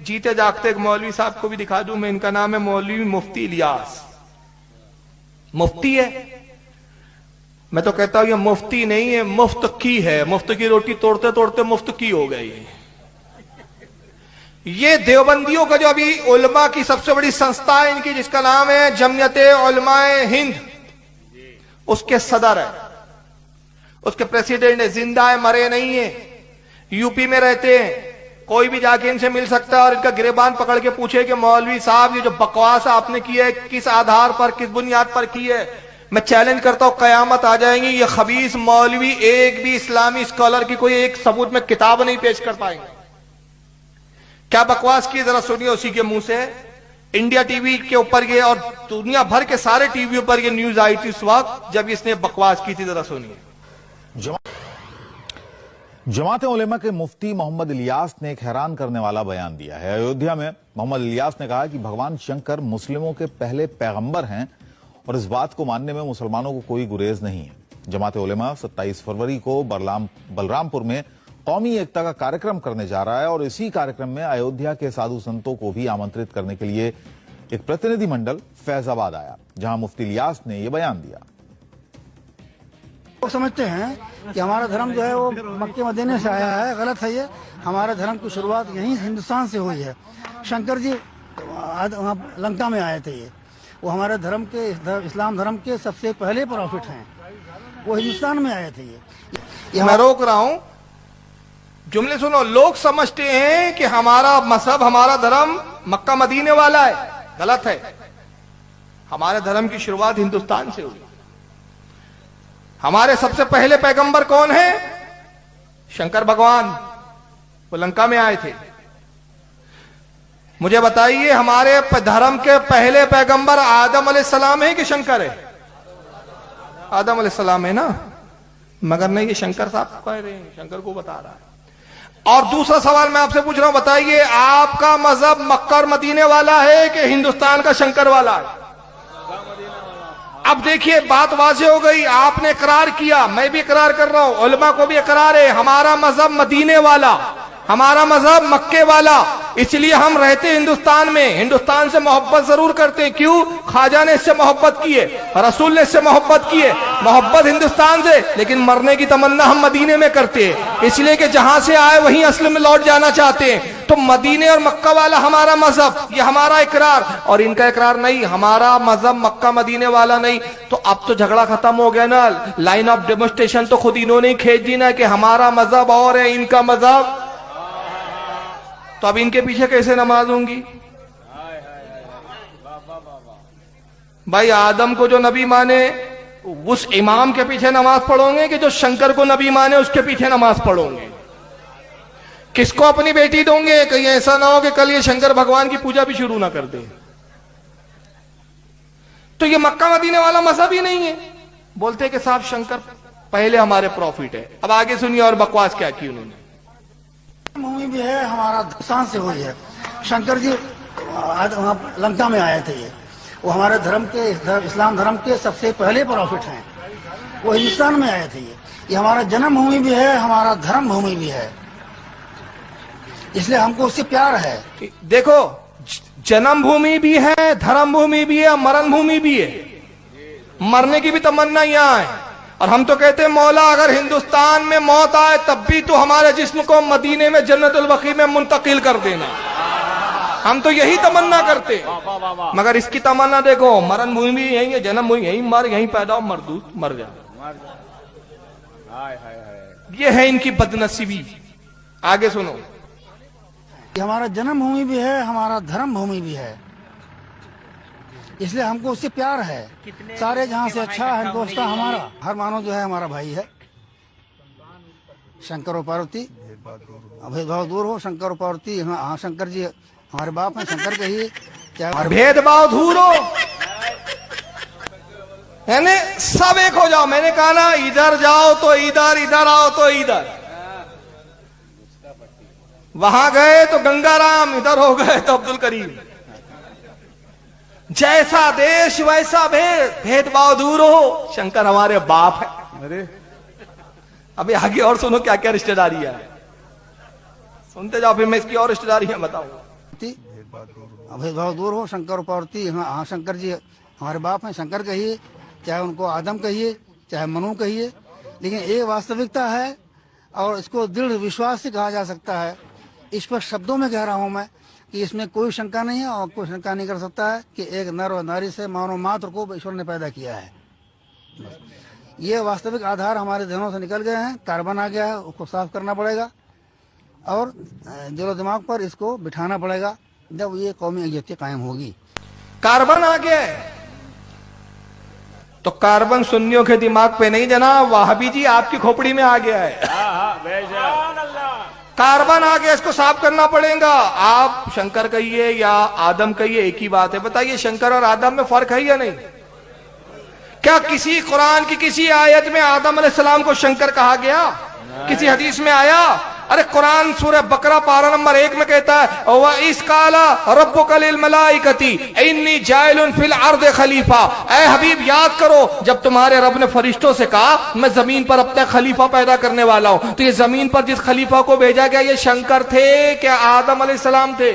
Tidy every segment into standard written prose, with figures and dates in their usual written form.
जीते जागते एक मौलवी साहब को भी दिखा दूं मैं, इनका नाम है मौलवी मुफ्ती इलियास। मुफ्ती है, मैं तो कहता हूं ये मुफ्ती नहीं है, मुफ्त की है। मुफ्त की रोटी तोड़ते तोड़ते मुफ्त की हो गई। ये देवबंदियों का जो अभी उलमा की सबसे बड़ी संस्था है इनकी, जिसका नाम है जमयते उलमाए हिंद, उसके सदर है, उसके प्रेसिडेंट है, जिंदा है, मरे नहीं है, यूपी में रहते हैं। कोई भी जाके इनसे मिल सकता है और इनका गिरेबान पकड़ के पूछे कि मौलवी साहब ये जो बकवास आपने की है किस आधार पर, किस बुनियाद पर की है, मैं चैलेंज करता हूं कयामत आ जाएंगी, ये खबीस मौलवी एक भी इस्लामी स्कॉलर की कोई एक सबूत में किताब नहीं पेश कर पाएंगे। क्या बकवास की जरा सुनिए उसी के मुंह से। इंडिया टीवी के ऊपर ये और दुनिया भर के सारे टीवी पर ये न्यूज आई थी उस वक्त जब इसने बकवास की थी, जरा सुनिए। जमात उलेमा के मुफ्ती मोहम्मद इलियास ने एक हैरान करने वाला बयान दिया है। अयोध्या में मोहम्मद इलियास ने कहा कि भगवान शंकर मुस्लिमों के पहले पैगंबर हैं और इस बात को मानने में मुसलमानों को कोई गुरेज नहीं है। जमात उलेमा 27 फरवरी को बलरामपुर में कौमी एकता का कार्यक्रम करने जा रहा है और इसी कार्यक्रम में अयोध्या के साधु संतों को भी आमंत्रित करने के लिए एक प्रतिनिधिमंडल फैजाबाद आया, जहां मुफ्ती इलियास ने यह बयान दिया। लोग समझते हैं कि हमारा धर्म जो है वो मक्के मदीने से आया है, गलत है ये। हमारे धर्म की शुरुआत यहीं हिंदुस्तान से हुई है। शंकर जी लंका में आए थे, ये वो हमारे धर्म के, इस्लाम धर्म के सबसे पहले प्रॉफिट हैं, वो हिंदुस्तान में आए थे। ये मैं रोक रहा हूं, जुमले सुनो। लोग समझते हैं कि हमारा मजहब, हमारा धर्म मक्का मदीने वाला है, गलत है। हमारे धर्म की शुरुआत हिंदुस्तान से हुई। हमारे सबसे पहले पैगंबर कौन है? शंकर भगवान, वो लंका में आए थे। मुझे बताइए, हमारे धर्म के पहले पैगंबर आदम अलैहिस्सलाम है कि शंकर है? आदम अलैहिस्सलाम है ना, मगर नहीं, ये शंकर साहब कह रहे हैं, शंकर को बता रहा है। और दूसरा सवाल मैं आपसे पूछ रहा हूं, बताइए आपका मजहब मक्का और मदीने वाला है कि हिंदुस्तान का शंकर वाला है? अब देखिए बात वाज़ेह हो गई, आपने इकरार किया, मैं भी इकरार कर रहा हूं, उलमा को भी इकरार है, हमारा मजहब मदीने वाला, हमारा मजहब मक्के वाला। इसलिए हम रहते हिंदुस्तान में, हिंदुस्तान से मोहब्बत जरूर करते हैं। क्यों? ख्वाजा ने इससे मोहब्बत की है, रसूल ने इससे मोहब्बत की है, मोहब्बत हिंदुस्तान से, लेकिन मरने की तमन्ना हम मदीने में करते हैं, इसलिए कि जहां से आए वहीं असल में लौट जाना चाहते हैं। तो मदीने और मक्का वाला हमारा मजहब, ये हमारा इकरार, और इनका इकरार नहीं, हमारा मजहब मक्का मदीने वाला नहीं। तो अब तो झगड़ा खत्म हो गया ना, लाइन ऑफ डेमोन्स्ट्रेशन तो खुद इन्होंने ही खींच दी ना कि हमारा मजहब और है, इनका मजहब। तो अब इनके पीछे कैसे नमाज होंगी? भाई आदम को जो नबी माने उस इमाम के पीछे नमाज पढ़ोगे कि जो शंकर को नबी माने उसके पीछे नमाज पढ़ोगे? किसको अपनी बेटी दोगे? कहीं ऐसा ना हो कि कल ये शंकर भगवान की पूजा भी शुरू ना कर दे। तो ये मक्का मदीने वाला मजहब ही नहीं है। बोलते कि साहब शंकर पहले हमारे प्रॉफिट है। अब आगे सुनिए और बकवास क्या की उन्होंने। भूमि भी है, हमारा हिंदुस्तान से हुई है। शंकर जी लंका में आए थे, ये वो हमारे धर्म के, इस्लाम धर्म के सबसे पहले प्रॉफिट हैं, वो हिंदुस्तान में आए थे। ये हमारा जन्मभूमि भी है, हमारा धर्म भूमि भी है, इसलिए हमको उससे प्यार है। देखो, जन्मभूमि भी है, धर्म भूमि भी है, मरण भूमि भी है, मरने की भी तमन्ना यहां है। और हम तो कहते हैं मौला अगर हिंदुस्तान में मौत आए तब भी तो हमारे जिस्म को मदीने में जन्नतुल बकी में मुंतकिल कर देना। हम तो यही तमन्ना करते हैं, मगर इसकी तमन्ना देखो, मरण भूमि यही है, जन्म भूमि यही, मर यहीं पैदा हो, मरदूत मर जा। ये है इनकी बदनसीबी। आगे सुनो। हमारा जन्मभूमि भी है, हमारा धर्म भूमि भी है, इसलिए हमको उससे प्यार है। सारे जहां से अच्छा है हिंदुस्तान हमारा। हर मानव जो है हमारा भाई है। शंकर और पार्वती, भेदभाव दूर हो। शंकर और पार्वती, हाँ शंकर जी हमारे बाप हैं, शंकर के ही क्या भेदभाव दूर हो, यानी सब एक हो जाओ। मैंने कहा ना, इधर जाओ तो इधर, इधर आओ तो इधर। वहां गए तो गंगाराम, इधर हो गए तो अब्दुल करीम। जैसा देश वैसा भेद, भेदभाव दूर हो। शंकर हमारे बाप है। अरे अभी आगे और सुनो क्या क्या रिश्तेदारी है, सुनते जाओ, फिर मैं इसकी और रिश्तेदारी है बताऊं। पार्वती, भेदभाव दूर हो। शंकर और पार्वती, हाँ शंकर जी हमारे बाप हैं, शंकर कहिए, चाहे उनको आदम कहिए, चाहे मनु कहिए, लेकिन ये वास्तविकता है और इसको दृढ़ विश्वास से कहा जा सकता है। इस पर शब्दों में कह रहा हूँ मैं कि इसमें कोई शंका नहीं है और कोई शंका नहीं कर सकता है कि एक नर और नारी से मानव मात्र को ईश्वर ने पैदा किया है। ये वास्तविक आधार हमारे ध्यानों से निकल गए हैं, कार्बन आ गया है, उसको साफ करना पड़ेगा और दिलो दिमाग पर इसको बिठाना पड़ेगा, जब ये कौमी यकजहती कायम होगी। कार्बन आ गया है तो कार्बन सुन्नियों के दिमाग पे नहीं जनाब, वहाबी जी आपकी खोपड़ी में आ गया है। कार्बन आ गया, इसको साफ करना पड़ेगा। आप शंकर कहिए या आदम कहिए, एक ही बात है। बताइए शंकर और आदम में फर्क है या नहीं? क्या किसी कुरान की किसी आयत में आदम अलैहिस्सलाम को शंकर कहा गया? किसी हदीस में आया? अरे कुरान सूरह बकरा पारा नंबर 1 में कहता है व इस काला रब्बुका लिल मलाइकती इन्नी जाइलुन फिल अर्द खलीफा। ऐ हबीब याद करो जब तुम्हारे रब ने फरिश्तों से कहा मैं जमीन पर अपना खलीफा पैदा करने वाला हूं, तो ये जमीन पर जिस खलीफा को भेजा गया ये शंकर थे क्या आदम अलैहिस्सलाम थे?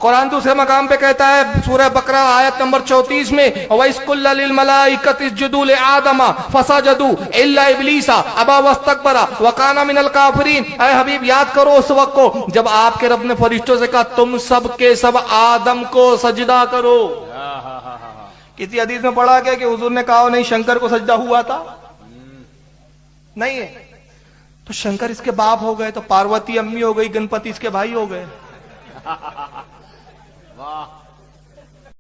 कुरान दूसरे मकाम पे कहता है सूरह बकरा आयत नंबर 34 में वइस्कुल्ला लिल मलाइकति इसजुदू ले आदम फसजदू इल्ला इब्लीसा अबा वस्तकबरा व काना मिनल काफिरीन। ऐ हबीब याद करो उस वक्त को जब आपके रब ने फरिश्तों से कहा तुम सब के सब आदम को सजदा करो। किसी हदीस में पढ़ा गया कि हुजूर ने कहा नहीं शंकर को सजदा हुआ था? नहीं है। तो शंकर इसके बाप हो गए, तो पार्वती अम्मी हो गई, गणपति इसके भाई हो गए।